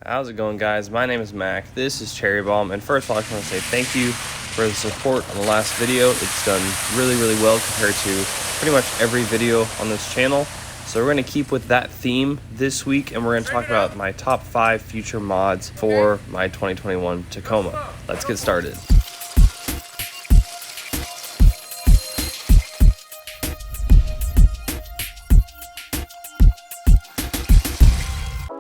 How's it going, guys? My name is Mac. This is Cherry Bomb, and first of all, I just want to say thank you for the support on the last video. It's done really well compared to pretty much every video on this channel. So we're going to keep with that theme this week, and we're going to talk about my top 5 future mods for my 2021 Tacoma. Let's get started.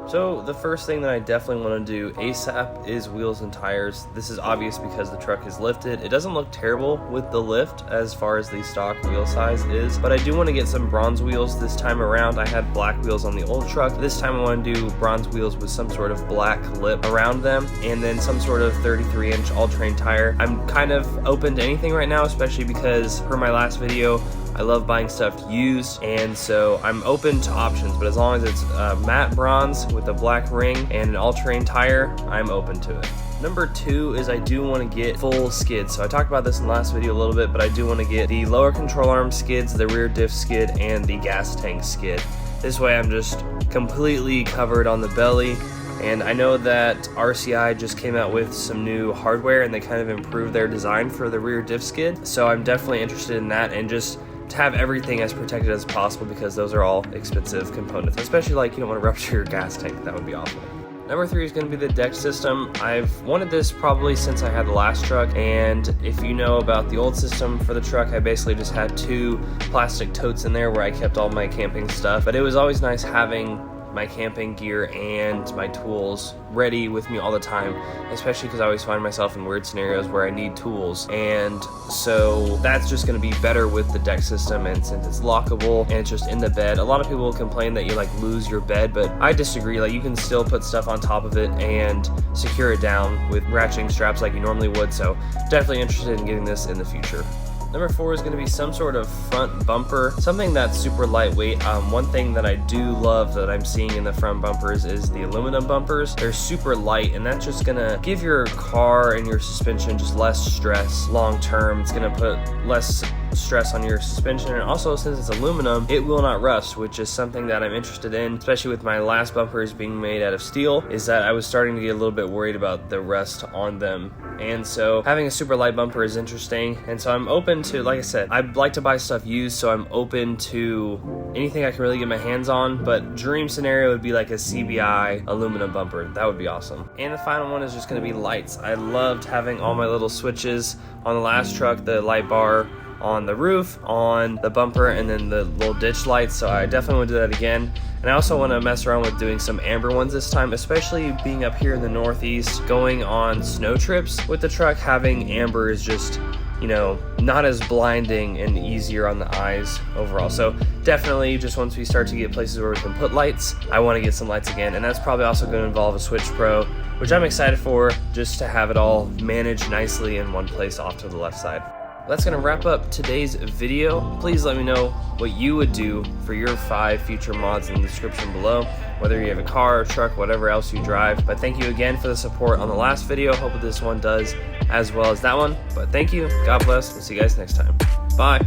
So the first thing that I definitely want to do ASAP is wheels and tires. This is obvious because the truck is lifted. It doesn't look terrible with the lift as far as the stock wheel size is, but I do want to get some bronze wheels this time around. I had black wheels on the old truck. This time I want to do bronze wheels with some sort of black lip around them, and then some sort of 33-inch all-terrain tire. I'm kind of open to anything right now, especially because per my last video, I love buying stuff used, and so I'm open to options, but as long as it's matte bronze with a black ring and an all-terrain tire, I'm open to it. Number 2 is I do want to get full skids. So I talked about this in the last video a little bit, but I do want to get the lower control arm skids, the rear diff skid, and the gas tank skid. This way I'm just completely covered on the belly. And I know that RCI just came out with some new hardware and they kind of improved their design for the rear diff skid. So I'm definitely interested in that, and just to have everything as protected as possible, because those are all expensive components, especially like you don't want to rupture your gas tank. That would be awful. Number 3 is going to be the deck system. I've wanted this probably since I had the last truck, and if you know about the old system for the truck, I basically just had 2 plastic totes in there where I kept all my camping stuff, but it was always nice having my camping gear and my tools ready with me all the time, especially because I always find myself in weird scenarios where I need tools. And so that's just going to be better with the deck system, and since it's lockable and it's just in the bed. A lot of people will complain that you like lose your bed, but I disagree. Like, you can still put stuff on top of it and secure it down with ratcheting straps like you normally would. So definitely interested in getting this in the future. Number 4 is going to be some sort of front bumper, something that's super lightweight. One thing that I do love that I'm seeing in the front bumpers is the aluminum bumpers. They're super light, and that's just going to give your car and your suspension just less stress long term. It's going to put less stress on your suspension, and also since it's aluminum, it will not rust, which is something that I'm interested in, especially with my last bumpers being made out of steel, is that I was starting to get a little bit worried about the rust on them. And so having a super light bumper is interesting, and so I'm open to, like I said, I like to buy stuff used, so I'm open to anything I can really get my hands on, but dream scenario would be like a CBI aluminum bumper. That would be awesome. And the final one is just going to be lights. I loved having all my little switches on the last truck, the light bar on the roof, on the bumper, and then the little ditch lights, so I definitely want to do that again. And I also want to mess around with doing some amber ones this time, especially being up here in the Northeast, going on snow trips with the truck. Having amber is just, you know, not as blinding and easier on the eyes overall. So definitely, just once we start to get places where we can put lights, I want to get some lights again, and that's probably also going to involve a Switch Pro, which I'm excited for, just to have it all managed nicely in one place off to the left side. That's going to wrap up today's video. Please let me know what you would do for your 5 future mods in the description below, whether you have a car or truck, whatever else you drive. But thank you again for the support on the last video. Hope this one does as well as that one. But thank you. God bless. We'll see you guys next time. Bye.